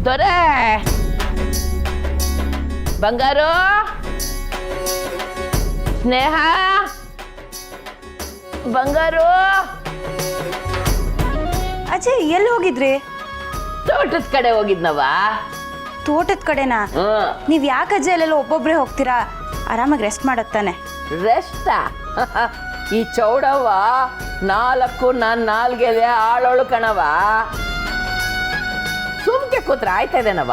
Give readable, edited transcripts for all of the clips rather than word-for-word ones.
ದೊರೆ ಬಂಗಾರು ಸ್ನೇಹ ಬಂಗಾರು ಅಜ್ಜಿ ಎಲ್ಲಿ ಹೋಗಿದ್ರಿ? ತೋಟದ ಕಡೆ ಹೋಗಿದ್ನವ. ತೋಟದ ಕಡೆನಾ? ನೀವ್ ಯಾಕೆ ಅಜ್ಜಿ ಅಲ್ಲೆಲ್ಲ ಒಬ್ಬೊಬ್ರೆ ಹೋಗ್ತೀರಾ? ಆರಾಮಾಗಿ ರೆಸ್ಟ್ ಮಾಡತ್ತಾನೆ. ರೆಸ್ಟಾ? ಈ ಚೌಡವ್ವ 4 ನಾನು 4 ಆಳೋಳು ಕಣವ. ಸುಮ್ಕೆ ಕೂತ್ರೆ ಆಯ್ತಾ ಇದೇನವ?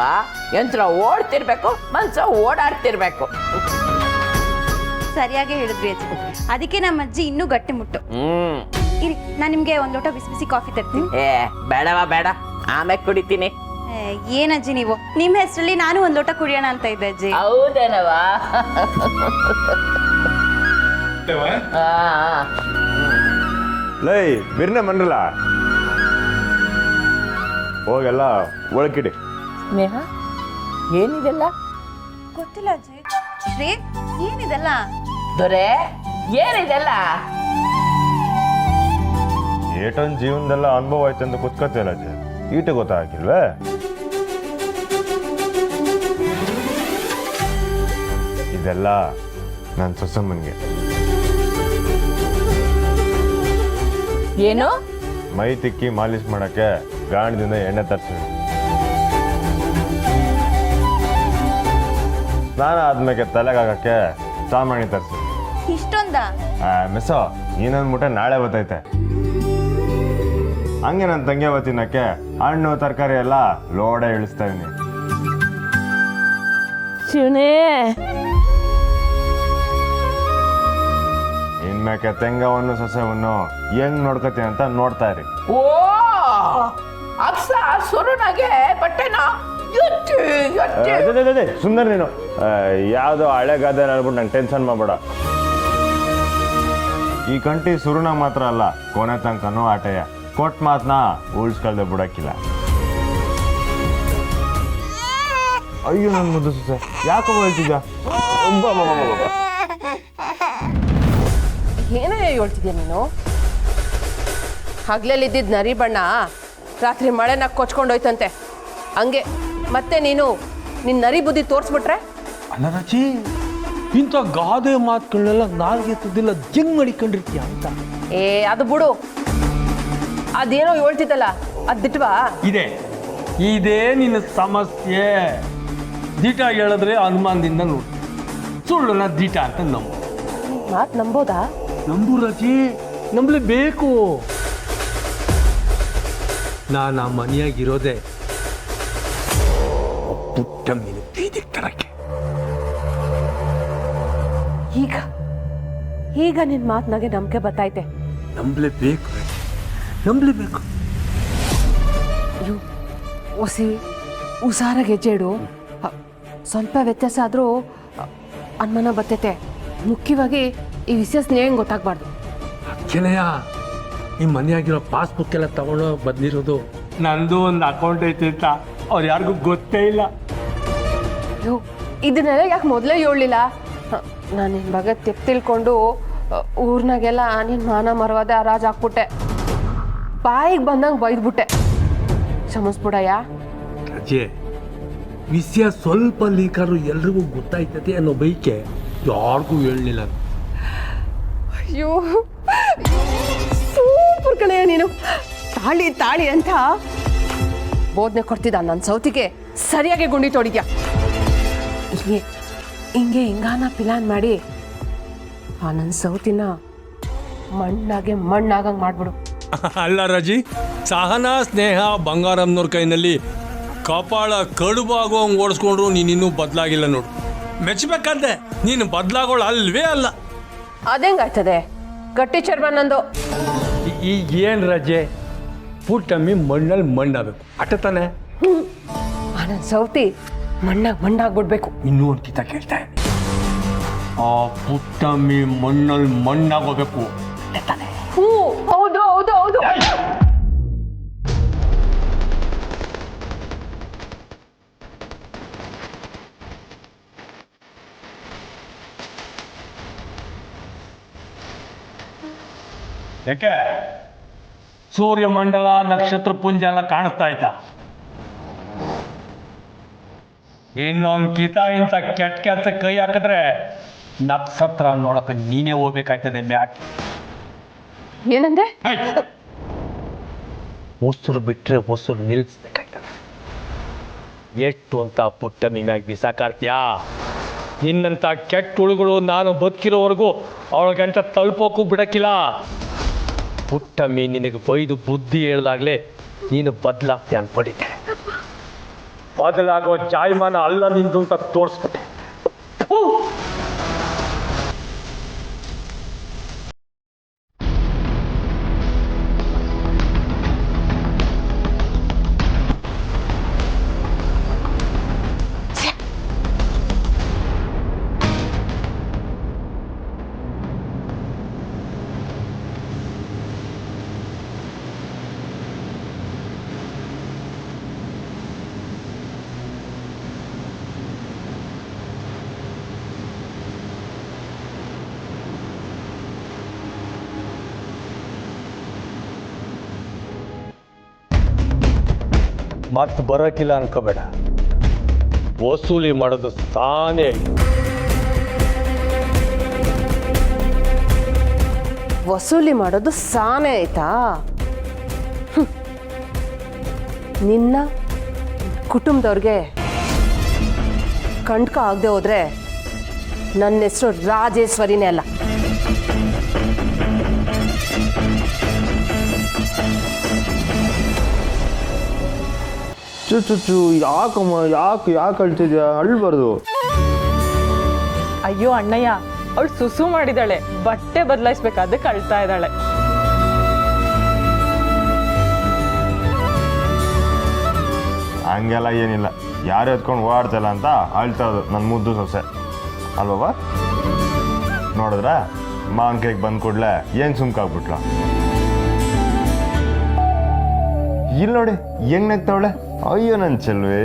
ಯಂತ್ರ ಓಡ್ತಿರ್ಬೇಕು, ಮನ್ಸ ಓಡಾಡ್ತಿರ್ಬೇಕು. ಸರಿಯಾಗಿ ಹೇಳಿದ್ರಿ ಅಜ್ಜಿ. ಅದಕ್ಕೆ ನಮ್ಮ ಅಜ್ಜಿ ಇನ್ನೂ ಗಟ್ಟಿ ಮುಟ್ಟು. ಇರಿ, ನಾನು ನಿಮ್ಗೆ ಒಂದ್ ಲೋಟ ಬಿಸಿ ಬಿಸಿ ಕಾಫಿ ತರ್ತೀನಿ. ಬೇಡವ ಬೇಡ, ಆಮೇಲೆ ಕುಡಿತೀನಿ. ಏನಜ್ಜಿ ನೀವು, ನಿಮ್ಮ ಹೆಸರಲ್ಲಿ ನಾನು ಒಂದ್ ಲೋಟ ಕುಡಿಯೋಣ ಅಂತ ಇದ್ದೆ ಅಜ್ಜಿ. ಹೌದೇನವ? ಲೈ ಬಿರ್ನೆ ಮನ್ರಲ್ಲ ಹೋಗೆಲ್ಲ ಒಳಕಿಡಿ. ಸ್ನೇಹ ಏನಿದೆಲ್ಲ? ಗೊತ್ತಿಲ್ಲ ಅಜ್ಜಿ. ರೀ ಏನಿದೆಲ್ಲ? ದೊರೆ ಏನಿದೆಲ್ಲ? ಏಟೊಂದು ಜೀವನದೆಲ್ಲ ಅನುಭವ ಆಯ್ತು ಅಂತ ಕುತ್ಕೋತಿಯಲ್ಲ ಅಜ್ಜಿ, ಈಟ ಗೊತ್ತಾಗಿಲ್ವೇ? ಇದೆಲ್ಲ ನನ್ನ ಸೊಸಮ್ಮನಿಗೆ. ಏನು? ಮೈ ತಿಕ್ಕಿ ಮಾಲಿಶ್ ಮಾಡಕ್ಕೆ ಗಾಣದಿಂದ ಎಣ್ಣೆ ತರಿಸಿದ್ವಿ. ಸ್ನಾನ ಆದ್ಮೇಲೆ ತಲೆಗಾಗಕ್ಕೆ ಸಾಮಾಣಿ ತರಿಸಿದ್ವಿ. ಇಷ್ಟೊಂದ? ಮಿಸ್ಸೋ ಇನ್ನೊಂದು ನಾಳೆ ಬರ್ತೈತೆ. ಹಂಗೆ ನನ್ನ ತಂಗಿ ತಿನ್ನಕ್ಕೆ ಹಣ್ಣು ತರಕಾರಿ ಎಲ್ಲ ಲೋಡೆ ಇಳಿಸ್ತಾ ಇದೀನಿ. ಶಿವನೇ, ಇನ್ಮೇಕೆ ತೆಂಗವನ್ನು ಸಸ್ಯವನ್ನು ಹೆಂಗ್ ನೋಡ್ಕತಿ ಅಂತ ನೋಡ್ತಾ ಇರಿ. ಓ ಅಕ್ಸ ಸುರುನಾಗೆ ಬಟ್ಟೆನ ಸುಂದರ್, ನೀನು ಯಾವ್ದೋ ಹಳೆ ಗಾದೆ ಹೇಳ್ಬಿಟ್ಟು ನಂಗೆ ಟೆನ್ಷನ್ ಮಾಡಬೇಡ. ಈ ಕಂಟಿ ಸುರುನ ಮಾತ್ರ ಅಲ್ಲ, ಕೊನೆ ತನಕನೂ ಆಟೆಯ. ಕೊಟ್ಟ ಮಾತನ್ನ ಉಳಿಸ್ಕೊಳ್ದೆ ಬಿಡಕ್ಕಿಲ್ಲ. ಅಯ್ಯೋ ನನ್ ಮುದ್ದು ಸೊಸೆ, ಯಾಕೋ ಹೇಳ್ತಿದ್ಯಾ? ಏನೇ ಹೇಳ್ತಿದ್ಯಾ ನೀನು? ಹಗ್ಲಲ್ಲಿದ್ದಿದ್ದು ನರಿ ಬಣ್ಣ ರಾತ್ರಿ ಮಳೆನ ಕೊಚ್ಕೊಂಡೋಯ್ತಂತೆ. ಹಂಗೆ ಮತ್ತೆ ನೀನು ನಿನ್ನ ನರಿ ಬುದ್ಧಿ ತೋರಿಸ್ಬಿಟ್ರೆ? ಅಲ್ಲ ರಚಿ, ಇಂಥ ಗಾದೆ ಮಾತುಗಳನ್ನೆಲ್ಲ ನಾಲ್ಗೆ ಎತ್ತದಿಲ್ಲ ಜಂಗ್ ಮಾಡಿಕೊಂಡಿರ್ತೀಯ ಅಂತ. ಅದು ಬಿಡು, ಅದೇನೋ ಹೇಳ್ತಿದ್ದಲ್ಲ ಅದು ದಿಟ್ವಾ? ಇದೇ ನಿನ್ನ ಸಮಸ್ಯೆ. ದಿಟ ಹೇಳಿದ್ರೆ ಅನುಮಾನದಿಂದ ನೋಡು, ಸುಳ್ಳನ್ನ ದಿಟ ಅಂತ ನಂಬು. ಮಾತು ನಂಬೋದಾ? ನಂಬು ರಚಿ, ನಂಬಲೇಬೇಕು. ನಾನು ಆ ಮನೆಯಾಗಿರೋದೆ ಪುಟ್ಟ ಮೀನು ಬೀದಿಗೆ ತರಕ್ಕೆ. ಈಗ ನಿನ್ನ ಮಾತನಾಗೆ ನಂಬಿಕೆ ಬರ್ತೈತೆ. ನಂಬಲೇಬೇಕು ರಚಿ, ನಂಬಲೇಬೇಕು. ಹೊಸಿ ಹುಷಾರಾಗಿ ಹೆಜ್ಜೆಡು. ಸ್ವಲ್ಪ ವ್ಯತ್ಯಾಸ ಆದರೂ ಅನುಮಾನ ಬರ್ತೈತೆ. ಮುಖ್ಯವಾಗಿ ಈ ವಿಷಯ ಸ್ನೇಹ ಗೊತ್ತಾಗಬಾರ್ದು. ಕೆಲೆಯ ಈ ಮನೆಯಾಗಿರೋ ಪಾಸ್ಬುಕ್ ಎಲ್ಲ ತಗೊಂಡು ಬಂದಿರೋದು. ನಂದು ಒಂದು ಅಕೌಂಟ್ ಐತೆ ಅಂತ ಅವ್ರು ಯಾರಿಗೂ ಗೊತ್ತೇ ಇಲ್ಲ. ಅಯ್ಯೋ, ಇದನ್ನೆಲ್ಲ ಯಾಕೆ ಮೊದಲೇ ಹೇಳಲಿಲ್ಲ? ನಾನು ನಿನ್ನ ಬಗ್ಗೆ ತಿಳ್ಕೊಂಡು ಊರ್ನಾಗೆಲ್ಲ ನಿನ್ನ ಮಾನ ಮರವಾದ ರಾಜ್ ಹಾಕ್ಬಿಟ್ಟೆ. ಬಾಯಿಗೆ ಬಂದಂಗೆ ಬೈದ್ಬಿಟ್ಟೆ. ಕ್ಷಮಿಸ್ಬಿಡಯ್ಯ. ರಜೆ, ವಿಷಯ ಸ್ವಲ್ಪ ಲೀಕಾರು ಎಲ್ರಿಗೂ ಗೊತ್ತಾಯ್ತದೆ ಅನ್ನೋ ಬೈಕೆ ಯಾರಿಗೂ ಹೇಳಲಿಲ್ಲ. ಅಯ್ಯೋ, ಸೂಪರ್ ಕಳೆಯ ನೀನು. ತಾಳಿ ತಾಳಿ ಅಂತ ಬೋಧನೆ ಕೊಡ್ತಿದ್ದ ನನ್ನ ಸೌತಿಗೆ ಸರಿಯಾಗಿ ಗುಂಡಿ ತೋಡಿದ್ಯಾ. ಹಿಂಗೆ ಹಿಂಗಾನ ಪ್ಲಾನ್ ಮಾಡಿ ಆ ನನ್ನ ಸೌತಿನ ಮಣ್ಣಾಗಂಗೆ ಮಾಡ್ಬಿಡು. ಅಲ್ಲ ರಜಿ, ಸಹನಾ ಸ್ನೇಹ ಬಂಗಾರಮ್ಮನವ್ರ ಕೈನಲ್ಲಿ ಕಪಾಳ ಕಡುಬಾಗುವಂಗೆ ಓಡಿಸ್ಕೊಂಡ್ರು ನೀನಿನ್ನೂ ಬದಲಾಗಿಲ್ಲ ನೋಡು. ಮೆಚ್ಚಬೇಕಂತೆ, ನೀನು ಬದಲಾಗೋಳು ಅಲ್ವೇ ಅಲ್ಲ. ಅದೆಂಗಾಯ್ತದೆ? ಗಟ್ಟಿ ಚರ್ಮ ನಂದು. ಈಗ ಏನು ರಜೆ, ಪುಟ್ಟಮ್ಮಿ ಮಣ್ಣಲ್ಲಿ ಮಣ್ಣಾಗಬೇಕು ಅಟ ತಾನೆ. ಆ ನನ್ನ ಸೌತಿ ಮಣ್ಣಾಗ್ಬಿಡ್ಬೇಕು. ಇನ್ನೂ ಒಂದು ಕಿತ ಕೇಳ್ತಾ ಇದ್ದೀನಿ, ಆ ಪುಟ್ಟಮ್ಮಿ ಮಣ್ಣಲ್ಲಿ ಮಣ್ಣಾಗೋಬೇಕು ತಾನೆ. ಹ್ಞೂ, ಹೌದು ಹೌದು ಹೌದು. ಯಾಕೆ ಸೂರ್ಯಮಂಡಲ ನಕ್ಷತ್ರ ಪುಂಜ ಎಲ್ಲ ಕಾಣಿಸ್ತಾ ಇದ್ದ? ಇನ್ನೊಂದು ಕಿತ ಇಂಥ ಕೆಟ್ಟ ಕೆಲಸ ಕೈ ಹಾಕಿದ್ರೆ ನಕ್ಷತ್ರ ನೋಡಕ್ಕೆ ನೀನೇ ಹೋಗ್ಬೇಕಾಯ್ತದೆ ಮ್ಯಾಟ್. ಏನಂದೆ? ಮೊಸರು ಬಿಟ್ಟರೆ ಮೊಸರು ನಿಲ್ಲಿಸ್ಬೇಕಾಯ್ತದೆ. ಎಷ್ಟು ಅಂತ ಪುಟ್ಟ ನೀನಾಗಿ ಬಿಸಾಕಾಡ್ತೀಯಾ? ನಿನ್ನಂಥ ಕೆಟ್ಟ ಹುಳುಗಳು ನಾನು ಬದುಕಿರೋವರೆಗೂ ಅವಳ ಗಂಟ ತಲುಪೋಕ್ಕೂ ಬಿಡಕ್ಕಿಲ್ಲ. ಪುಟ್ಟ ನಿನಗೆ ಬೈದು ಬುದ್ಧಿ ಹೇಳ್ದಾಗಲೇ ನೀನು ಬದಲಾಗ್ತೀಯ ಅನ್ಕೊಂಡಿದ್ದೆ. ಬದಲಾಗೋ ಜಾಯಮಾನ ಅಲ್ಲ ನಿಂದು ಅಂತ ತೋರಿಸ್ಬಿಟ್ಟೆ. ಮತ್ತೆ ಬರೋಕ್ಕಿಲ್ಲ ಅನ್ಕೋಬೇಡ. ವಸೂಲಿ ಮಾಡೋದು ತಾನೇ. ವಸೂಲಿ ಮಾಡೋದು ಸಾನೆ ಆಯ್ತಾ? ನಿನ್ನ ಕುಟುಂಬದವ್ರಿಗೆ ಕಂಟಕ ಆಗದೆ ಹೋದ್ರೆ ನನ್ನ ಹೆಸರು ರಾಜೇಶ್ವರಿನೇ ಅಲ್ಲ. ಚುಚ್ಚು ಯಾಕಮ್ಮ ಯಾಕೆ ಅಳ್ತಿದ್ಯಾ? ಅಳ್ಬಾರ್ದು. ಅಯ್ಯೋ ಅಣ್ಣಯ್ಯ, ಅವಳು ಸುಸು ಮಾಡಿದಾಳೆ, ಬಟ್ಟೆ ಬದಲಾಯಿಸ್ಬೇಕಾದಕ್ಕೆ ಅಳ್ತಾ ಇದ್ದಾಳೆ. ಹಂಗೆಲ್ಲ ಏನಿಲ್ಲ, ಯಾರು ಎತ್ಕೊಂಡು ಓಡಾಡ್ತಲ್ಲ ಅಂತ ಅಳ್ತಾ ಇರೋದು ನನ್ನ ಮುದ್ದು ಸೊಸೆ ಅಲ್ವಾ? ನೋಡಿದ್ರ ಮಾವನ ಕೈಗೆ ಬಂದ ಕೂಡಲೇ ಏನು ಸುಮ್ಕಾಗ್ಬಿಟ್ಲ. ಇಲ್ಲಿ ನೋಡಿ ಹೆಂಗ್ ನಗ್ತಾವಳೆ. ಅಯ್ಯೋ ನನ್ನ ಚೆಲ್ವೆ,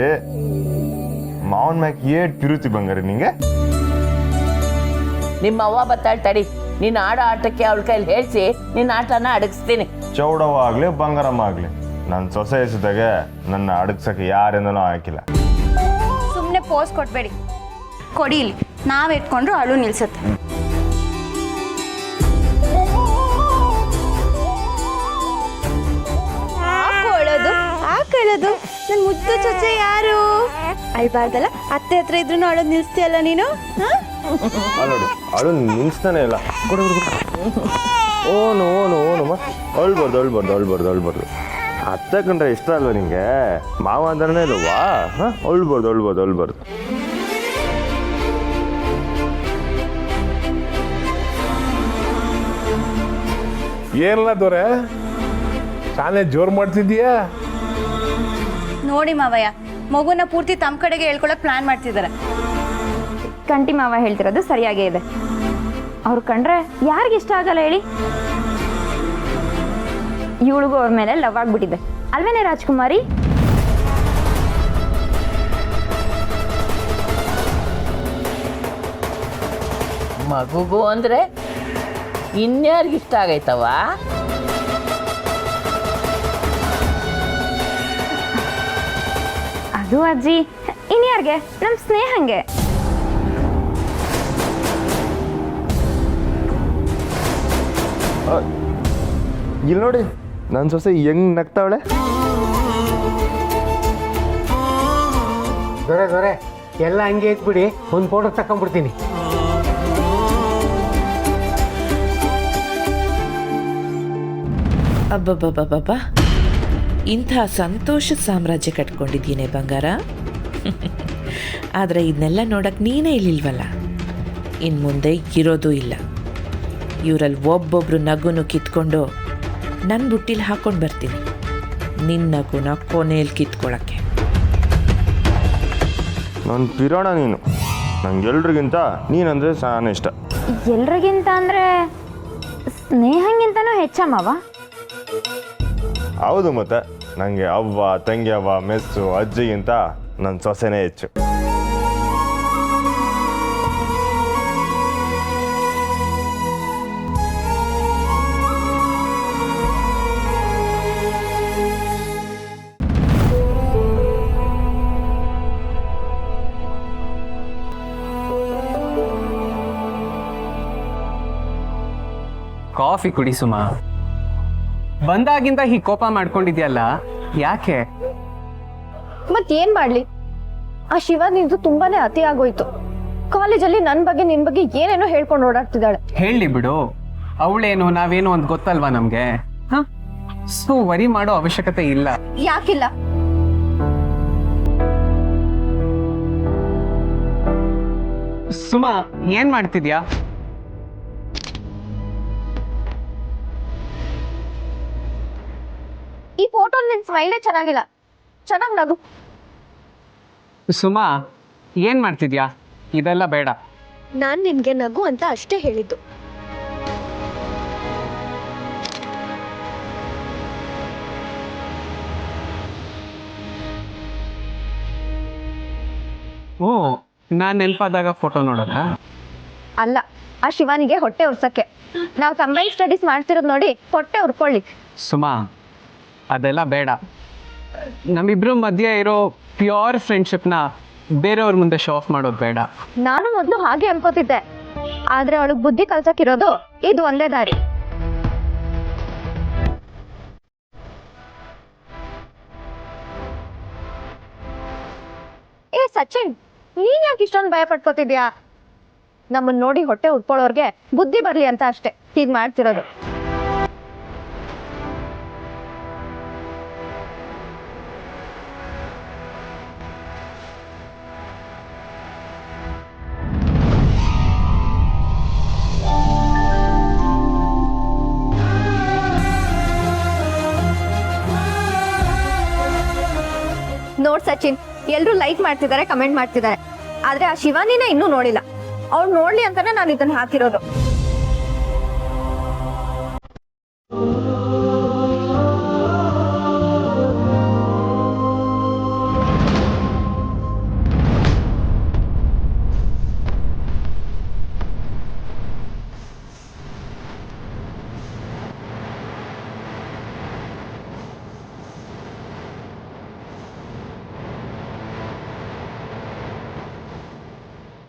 ಮಾವನ ಮ್ಯಾಕ್ ಏಟ್ ಪಿರುತಿ ಬಂಗಾರಿ ನಿಂಗೆ. ನಿಮ್ಮ ಅವ್ವ ಬತ್ತಾಳ್ ತಡಿ, ನೀನು ಆಡೋ ಆಟಕ್ಕೆ ಅವಳ ಕೈಲಿ ಹೇಳ್ಸಿ ನಿನ್ನ ಆಟನ ಅಡಗಿಸ್ತೀನಿ. ಚೌಡವ ಆಗ್ಲಿ ಬಂಗಾರಮ್ಮ ಆಗ್ಲಿ ನನ್ನ ಸೊಸೆ ಎಸಿದಾಗೆ ನನ್ನ ಅಡಗ್ಸಕ್ಕೆ ಯಾರಿಂದನೂ ಹಾಕಿಲ್ಲ. ಸುಮ್ಮನೆ ಪೋಸ್ ಕೊಟ್ಬೇಡಿ, ಕೊಡಿ ಇಲ್ಲಿ, ನಾವು ಇಟ್ಕೊಂಡ್ರು ಅಳು ನಿಲ್ಸತ್ತೆ. ಹಾಕೊಳ್ಳೋದು ನನ್ನ ಮುದ್ದು ಚೊಚ್ಚೆ ಯಾರು? ಅಳ್ಬಾರ್ದಲ್ಲ, ಅತ್ತೆ ಹತ್ರ ಇದ್ರು ಅಳೋದು ನಿಲ್ಸ್ತೀಯಲ್ಲ ನೀನು. ನೋಡಿ ಅಳು ನಿಲ್ಸ್ತಾನೆ ಇಲ್ಲ. ಓನು ಅಳ್ಬಾರ್ದು. ಅತ್ತೆ ಕಂಡ್ರೆ ಇಷ್ಟ ಅಲ್ವ ನಿಂಗೆ? ಮಾವ ಅಂತಾನೆ ಇಲ್ವಾ? ಅಳ್ಬಾರ್ದು. ಏನಲ್ಲ ದೊರೆ, ಶಾಲೆ ಜೋರು ಮಾಡ್ತಿದ್ದೀಯಾ? ನೋಡಿ ಮಾವಯ್ಯ, ಮಗುನ ಪೂರ್ತಿ ತಮ್ಮ ಕಡೆಗೆ ಹೇಳ್ಕೊಳಕ್ ಪ್ಲಾನ್ ಮಾಡ್ತಿದ್ದಾರೆ. ಕಂಟಿ ಮಾವ ಹೇಳ್ತಿರೋದು ಸರಿಯಾಗೇ ಇದೆ. ಅವ್ರು ಕಂಡ್ರೆ ಯಾರಿಗಿಷ್ಟ ಆಗಲ್ಲ ಹೇಳಿ? ಇವಳಿಗೂ ಅವ್ರ ಮೇಲೆ ಲವ್ ಆಗ್ಬಿಟ್ಟಿದೆ ಅಲ್ವೇನೆ ರಾಜ್ಕುಮಾರಿ? ಮಗುಗೂ ಅಂದ್ರೆ ಇನ್ಯಾರಿಗಿಷ್ಟ ಆಗೈತವ? ಅದು ಅಜ್ಜಿ ಇನ್ಯಾರ್ಗೆ? ನಮ್ಮ ಸ್ನೇಹಂಗೆ. ಇಲ್ಲಿ ನೋಡಿ ನನ್ನ ಸೊಸೆ ಹೆಂಗ್ ನಗ್ತಾವಳೆ. ದೊರೆ ಎಲ್ಲ ಹಂಗೆ ಇಟ್ಬಿಡಿ, ಒಂದು ಫೋಟೋ ತಕೊಂಡ್ಬಿಡ್ತೀನಿ. ಅಬ್ಬಬ್ಬಬ್ಬಬ್ಬ, ಇಂಥ ಸಂತೋಷದ ಸಾಮ್ರಾಜ್ಯ ಕಟ್ಕೊಂಡಿದ್ದೀನಿ ಬಂಗಾರ. ಆದರೆ ಇದನ್ನೆಲ್ಲ ನೋಡಕ್ಕೆ ನೀನೇ ಇಲ್ಲಿಲ್ವಲ್ಲ. ಇನ್ನು ಮುಂದೆ ಇರೋದೂ ಇಲ್ಲ. ಇವರಲ್ಲಿ ಒಬ್ಬೊಬ್ರು ನಗುನು ಕಿತ್ಕೊಂಡು ನನ್ನ ಬುಟ್ಟಿಲಿ ಹಾಕ್ಕೊಂಡು ಬರ್ತೀನಿ, ನಿನ್ನ ನಗುನ ಕೊನೆಯಲ್ಲಿ ಕಿತ್ಕೊಳ್ಳೋಕ್ಕೆ. ನನ್ನ ಪಿರೋಣ ನೀನು. ನಂಗೆ ಎಲ್ರಿಗಿಂತ ನೀನಂದರೆ ಸಾನ ಇಷ್ಟ. ಎಲ್ರಿಗಿಂತ ಅಂದರೆ ಸ್ನೇಹಂಗಿಂತನೂ ಹೆಚ್ಚಮ್ಮವ? ಹೌದು, ಮತ್ತೆ ನನಗೆ ಅವ್ವ, ತಂಗಿ ಅವ್ವ, ಮೆಸ್ಸು, ಅಜ್ಜಿಗಿಂತ ನನ್ನ ಸೊಸೆನೇ ಹೆಚ್ಚು. ಕಾಫಿ ಕುಡಿ ಸುಮಾ. ಬಂದಾಗಿಂದ ಹೀಗೆ ಕೋಪ ಮಾಡ್ಕೊಂಡಿದ್ಯಲ್ಲ, ಯಾಕೆ? ಮತ್ತೇನ್ ಮಾಡ್ಲಿ, ಆ ಶಿವನಿಂದು ತುಂಬಾನೇ ಅತಿ ಆಗೋಯ್ತು. ಕಾಲೇಜಲ್ಲಿ ನನ್ನ ಬಗ್ಗೆ ನಿನ್ ಬಗ್ಗೆ ಏನೇನೋ ಹೇಳ್ಕೊಂಡು ಓಡಾಡ್ತಿದ್ದಾಳೆ. ಹೇಳಿ ಬಿಡು, ಅವಳೇನು ನಾವೇನು ಅಂತ ಗೊತ್ತಲ್ವಾ ನಮ್ಗೆ. ಹ, ಸೊ ವರಿ ಮಾಡೋ ಅವಶ್ಯಕತೆ ಇಲ್ಲ. ಯಾಕಿಲ್ಲ? ಸುಮಾ, ಏನ್ ಮಾಡ್ತಿದ್ಯಾ? ಈ ಫೋಟೋ ನಿನ್ ಸ್ಮೈಲೇ ಚೆನ್ನಾಗಿಲ್ಲ, ಚೆನ್ನಾಗ್ ನಗು. ಸುಮಾ, ಏನ್ ಮಾಡ್ತಿದ್ಯಾ? ಇದೆಲ್ಲ ಬೇಡ. ನಾನ್ ನಿನ್ಗೆ ನಗು ಅಂತ ಅಷ್ಟೇ ಹೇಳಿದ್ದು. ಓ, ನಾನ್ ನೆನಪಾದಾಗ ಫೋಟೋ ನೋಡೋದ? ಅಲ್ಲ, ಆ ಶಿವಾನಿಗೆ ಹೊಟ್ಟೆ ಉರ್ಸಕ್ಕೆ. ನಾವು ಕಂಬೈನ್ ಸ್ಟಡೀಸ್ ಮಾಡ್ತಿರೋದು ನೋಡಿ ಹೊಟ್ಟೆ ಉರ್ಕೊಳ್ಳಿ. ಸುಮಾ, ಅದೆಲ್ಲ ಬೇಡ. ನಮ್ಮಿಬ್ರು ಮಧ್ಯೆ ಇರೋ ಪ್ಯೂರ್ ಫ್ರೆಂಡ್ಶಿಪ್ನ ಬೇರೆಯವ್ರ ಮುಂದೆ ಶೋ ಆಫ್ ಮಾಡೋದು ಬೇಡ. ನಾನು ಮೊದಲು ಹಾಗೆ ಅನ್ಕೋತಿದ್ದೆ, ಆದ್ರೆ ಅವಳಿಗೆ ಬುದ್ಧಿ ಕಲ್ಸಕ್ಕಿರೋದು ಇದು ಒಂದೇ ದಾರಿ. ಏ ಸಚಿನ್, ನೀನ್ ಯಾಕೆ ಇಷ್ಟೊಂದು ಭಯ ಪಟ್ಕೋತಿದ್ಯಾ? ನಮ್ಮನ್ನ ನೋಡಿ ಹೊಟ್ಟೆ ಉಟ್ಕೊಳ್ಳೋರ್ಗೆ ಬುದ್ಧಿ ಬರ್ಲಿ ಅಂತ ಅಷ್ಟೇ ಹೀಗ್ ಮಾಡ್ತಿರೋದು. ನೋಡ್ ಸಚಿನ್, ಎಲ್ರು ಲೈಕ್ ಮಾಡ್ತಿದ್ದಾರೆ, ಕಮೆಂಟ್ ಮಾಡ್ತಿದ್ದಾರೆ, ಆದ್ರೆ ಆ ಶಿವಾನಿನ ಇನ್ನೂ ನೋಡಿಲ್ಲ. ಅವ್ಳು ನೋಡ್ಲಿ ಅಂತಾನೆ ನಾನು ಇದನ್ನ ಹಾಕಿರೋದು.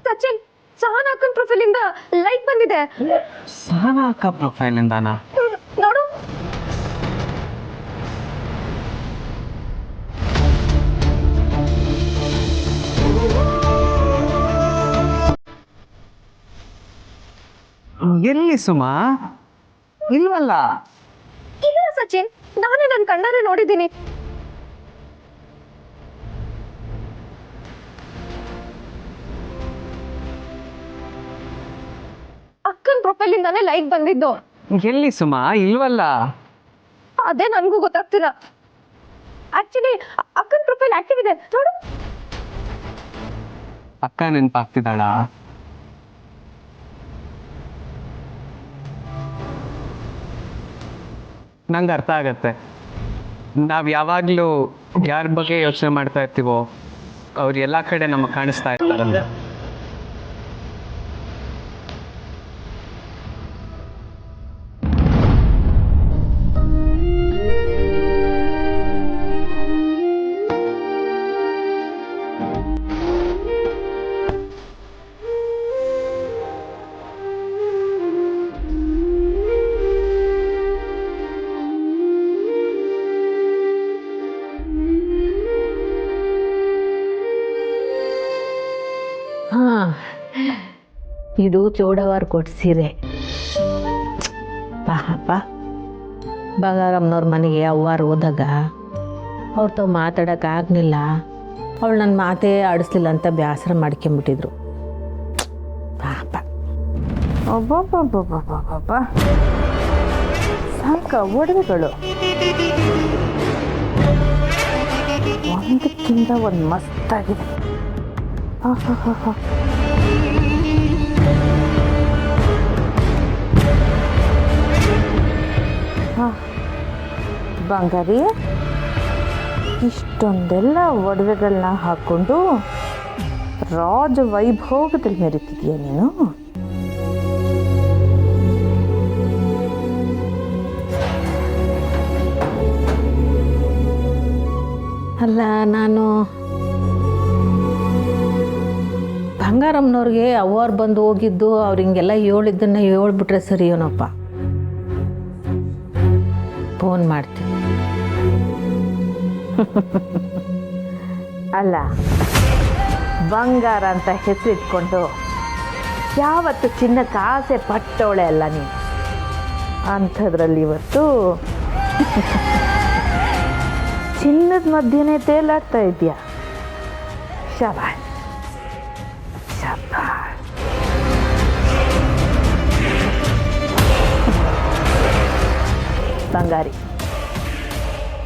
ಸಚಿನ್, ಸಹನಾ ಅಕ್ಕನ್ ಪ್ರೊಫೈಲ್ ಇಂದ ಲೈಕ್ ಬಂದಿದೆ. ಸಹನಾ ಅಕ್ಕ ಪ್ರೊಫೈಲ್ ಇಂದಾನಾ? ನೋಡು. ಎಲ್ಲಿ ಸುಮಾ? ಇಲ್ವಲ್ಲ. ಇಲ್ಲ ಸಚಿನ್, ನಾನೇ ನನ್ನ ಕಣ್ಣಾರೆ ನೋಡಿದ್ದೀನಿ. ಅಕ್ಕನ್ ಪ್ರೊಫೈಲ್ ಇಂದಾನೆ ಲೈಕ್ ಬಂದಿದ್ದು. ಎಲ್ಲಿ ಸುಮಾ? ಇಲ್ವಲ್ಲ. ಅದೇ ನನ್ಗೂ ಗೊತ್ತಾಗ್ತಿಲ್ಲ. ಆಕ್ಚುಲಿ ಅಕ್ಕನ್ ಪ್ರೊಫೈಲ್ ಆಕ್ಟಿವ್ ಇದೆ, ನೋಡು. ಅಕ್ಕ ನೆನಪಾಗ್ತಿದ್ದಾಳ? ನಂಗೆ ಅರ್ಥ ಆಗತ್ತೆ. ನಾವು ಯಾವಾಗಲೂ ಯಾರ ಬಗ್ಗೆ ಯೋಚನೆ ಮಾಡ್ತಾ ಇರ್ತೀವೋ ಅವ್ರು ಎಲ್ಲ ಕಡೆ ನಮಗೆ ಕಾಣಿಸ್ತಾ ಇರ್ತಾರಲ್ಲ. ಇದು ಚೌಡವಾರ ಕೊಟ್ಟು ಸೀರೆ. ಪಾಪ ಬಂಗಾರಮ್ಮನವ್ರ ಮನೆಗೆ ಅವ್ವಾರು ಹೋದಾಗ ಅವ್ರతో ಮಾತಾಡೋಕ್ಕಾಗಲಿಲ್ಲ. ಅವಳು ನನ್ನ ಮಾತೇ ಆಡಿಸ್ಲಿಲ್ಲ ಅಂತ ಬೇಸರ ಮಾಡ್ಕೊಂಬಿಟ್ಟಿದ್ರು. ಪಾಪ. ಒಬ್ಬೊಬ್ಬೊಬ್ಬೊಬ್ಬೊಬ್ಬೊಬ್ಬ ಸಾಕ ಒಡವೆಗಳು ಒಂದಕ್ಕಿಂತ ಒಂದು ಮಸ್ತಾಗಿದೆ. ಬಂಗಾರಿ, ಇಷ್ಟೊಂದೆಲ್ಲ ಒಡವೆಗಳನ್ನ ಹಾಕ್ಕೊಂಡು ರಾಜ ವೈಭೋಗದಲ್ಲಿ ಮೆರೀತಿದ್ಯಾ ನೀನು? ಅಲ್ಲ, ನಾನು ಬಂಗಾರಮ್ಮನವ್ರಿಗೆ ಅವ್ವಾರು ಬಂದು ಹೋಗಿದ್ದು ಅವ್ರು ಹಿಂಗೆಲ್ಲ ಹೇಳಿದ್ದನ್ನು ಹೇಳ್ಬಿಟ್ರೆ ಸರಿ ಏನಪ್ಪ. ಫೋನ್ ಮಾಡ್ತೀನಿ. ಅಲ್ಲ, ಬಂಗಾರ ಅಂತ ಹೆಸರಿಟ್ಕೊಂಡು ಯಾವತ್ತು ಚಿನ್ನಕ್ಕೆ ಆಸೆ ಪಟ್ಟವಳೆ ಅಲ್ಲ ನೀನು. ಅಂಥದ್ರಲ್ಲಿ ಇವತ್ತು ಚಿನ್ನದ ಮಧ್ಯೆನೇ ತೇಲಾಡ್ತಾ ಇದೆಯಾ. ಶಬಾಷ್ ಶಬಾಷ್. ಬಂಗಾರಿ,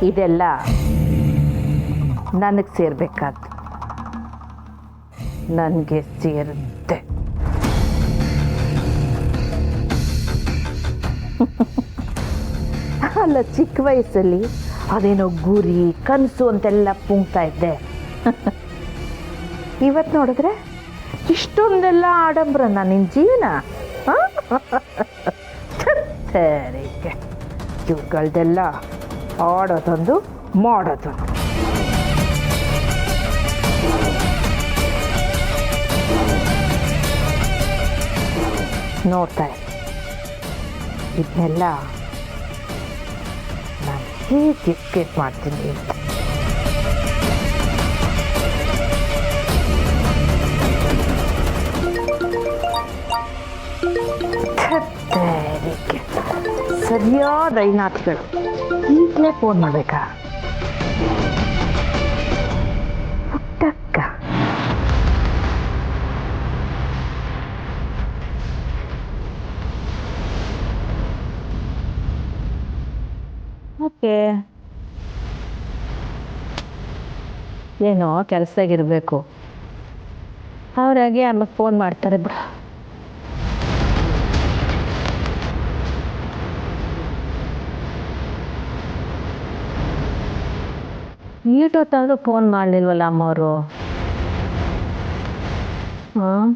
ಇದೆಲ್ಲ ನನಗೆ ಸೇರ್ಬೇಕಾದ್ದು, ನನಗೆ ಸೇರುತ್ತೆ. ಅಲ್ಲ, ಚಿಕ್ಕ ವಯಸ್ಸಲ್ಲಿ ಅದೇನೋ ಗುರಿ ಕನಸು ಅಂತೆಲ್ಲ ಪುಂಗ್ತಾ ಇದ್ದೆ. ಇವತ್ತು ನೋಡಿದ್ರೆ ಇಷ್ಟೊಂದೆಲ್ಲ ಆಡಂಬ್ರನ ನಿನ್ನ ಜೀವನ. ಸರಿಗೆ ಇವುಗಳದೆಲ್ಲ ಆಡೋದೊಂದು ಮಾಡೋದೊಂದು. ನೋಡ್ತಾ ಇದನ್ನೆಲ್ಲ ನಾನು ಹೇಗೆ ಎಸ್ಕೇಪ್ ಮಾಡ್ತೀನಿ ಅಂತ. ಸರಿಯಾದ ಐನಾಥಗಳು. ಈಗಲೇ ಫೋನ್ ಮಾಡಬೇಕಾ? ಪುಟ್ಟಕ್ಕ ಓಕೆ, ಏನೋ ಕೆಲಸದಾಗಿರ್ಬೇಕು. ಅವರಾಗೆ ಆಮೇಲೆ ಫೋನ್ ಮಾಡ್ತಾರೆ ಬಿಡ. ಈಟೊತ್ತಾದರೂ ಫೋನ್ ಮಾಡಲಿಲ್ವಲ್ಲ ಅಮ್ಮವರು. ಹಾಂ,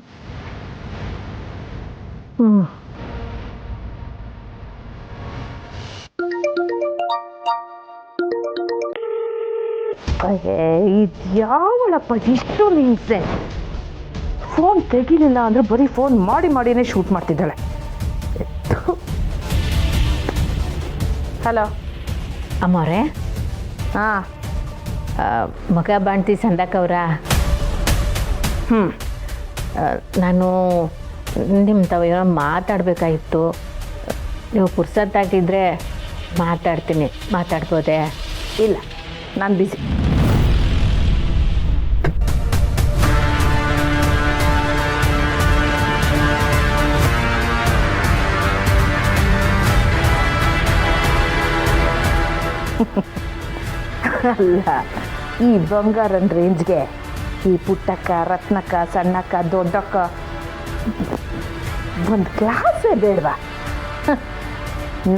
ಇದ್ಯಾವಳಪ್ಪ ಇಷ್ಟೊಂದು ಹಿಂಸೆ. ಫೋನ್ ತೆಗಿಲಿಲ್ಲ ಅಂದ್ರೆ ಬರೀ ಫೋನ್ ಮಾಡಿ ಮಾಡಿನೇ ಶೂಟ್ ಮಾಡ್ತಿದ್ದಾಳೆ. ಹಲೋ ಅಮ್ಮವ್ರೆ. ಹಾಂ, ಮಗ ಬಾಣ್ತಿ ಸಂದಕವ್ರ? ನಾನು ನಿಮ್ಮ ತಾವ ಏನೋ ಮಾತಾಡಬೇಕಾಗಿತ್ತು. ನೀವು ಪುರ್ಸತ್ತಾಗಿದ್ದರೆ ಮಾತಾಡ್ತೀನಿ. ಮಾತಾಡ್ಬೋದೆ? ಇಲ್ಲ, ನಾನು ಬಿಸಿ. ಅಲ್ಲ, ಈ ಬಂಗಾರನ ರೇಂಜ್ಗೆ ಈ ಪುಟ್ಟಕ್ಕ, ರತ್ನಕ್ಕ, ಸಣ್ಣಕ್ಕ, ದೊಡ್ಡಕ್ಕ ಒಂದು ಕ್ಲಾಸೇ ಬೇಡವಾ?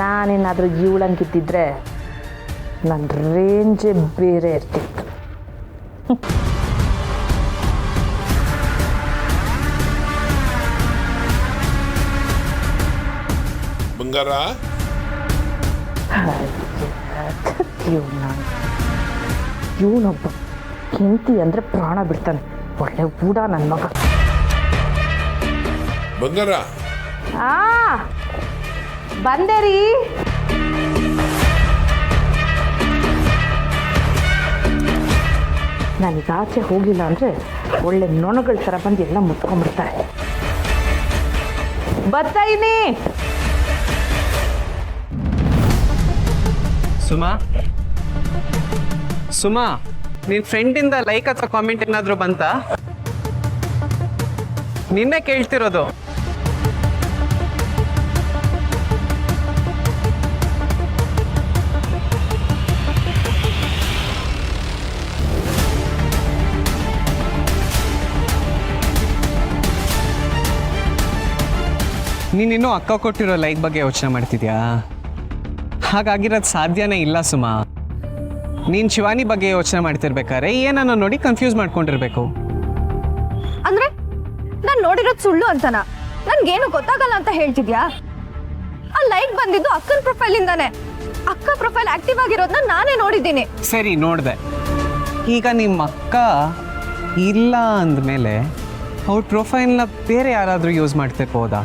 ನಾನೇನಾದರೂ ಇವಳಂಗಿದ್ದಿದ್ರೆ ನನ್ನ ರೇಂಜೇ ಬೇರೆ ಇರ್ತಿತ್ತು. ಬಂಗಾರ, ಇವನೊಬ್ಬ ಕೆಂತಿ ಅಂದರೆ ಪ್ರಾಣ ಬಿಡ್ತಾನೆ. ಒಳ್ಳೆ ಊಡ ನನ್ನ ಮಗ. ಬಂಗಾರ, ಬಂದೆ ರೀ. ನನಗೆ ಆಚೆ ಹೋಗಿಲ್ಲ ಅಂದರೆ ಒಳ್ಳೆ ನೊಣಗಳ ಥರ ಬಂದು ಎಲ್ಲ ಮುತ್ಕೊಂಡ್ಬಿಡ್ತಾರೆ. ಬರ್ತಾಯಿನಿ. ಸುಮಾ, ಸುಮಾ, ನಿನ್ನ ಫ್ರೆಂಡಿಂದ ಲೈಕ್ ಅಥವಾ ಕಾಮೆಂಟ್ ಏನಾದರೂ ಬಂತಾ? ನಿನ್ನೆ ಕೇಳ್ತಿರೋದು. ನೀನಿನ್ನೂ ಅಕ್ಕ ಕೊಟ್ಟಿರೋ ಲೈಕ್ ಬಗ್ಗೆ ಯೋಚನೆ ಮಾಡ್ತಿದ್ಯಾ? ಹಾಗಾಗಿರೋದು ಸಾಧ್ಯನೇ ಇಲ್ಲ ಸುಮಾ. ನೀನು ಶಿವಾನಿ ಬಗ್ಗೆ ಯೋಚನೆ ಮಾಡ್ತಿರ್ಬೇಕಾದ್ರೆ ಏನನ್ನ ನೋಡಿ ಕನ್ಫ್ಯೂಸ್ ಮಾಡ್ಕೊಂಡಿರ್ಬೇಕು. ಅಂದ್ರೆ ನಾನು ನೋಡಿರೋದು ಸುಳ್ಳು ಅಂತನಾ? ನನ್ಗೇನು ಗೊತ್ತಾಗಲ್ಲ ಅಂತ ಹೇಳ್ತಿದ್ಯಾ? ಆ ಲೈಕ್ ಬಂದಿದ್ದು ಅಕ್ಕನ ಪ್ರೊಫೈಲಿಂದಾನೆ. ಅಕ್ಕ ಪ್ರೊಫೈಲ್ ಆಕ್ಟಿವ್ ಆಗಿರೋದನ್ನ ನಾನೇ ನೋಡಿದ್ದೀನಿ. ಸರಿ, ನೋಡಿದೆ. ಈಗ ನಿಮ್ಮ ಅಕ್ಕ ಇಲ್ಲ ಅಂದಮೇಲೆ ಅವ್ರ ಪ್ರೊಫೈಲ್ನ ಬೇರೆ ಯಾರಾದರೂ ಯೂಸ್ ಮಾಡ್ತಿರ್ಬೋದಾ?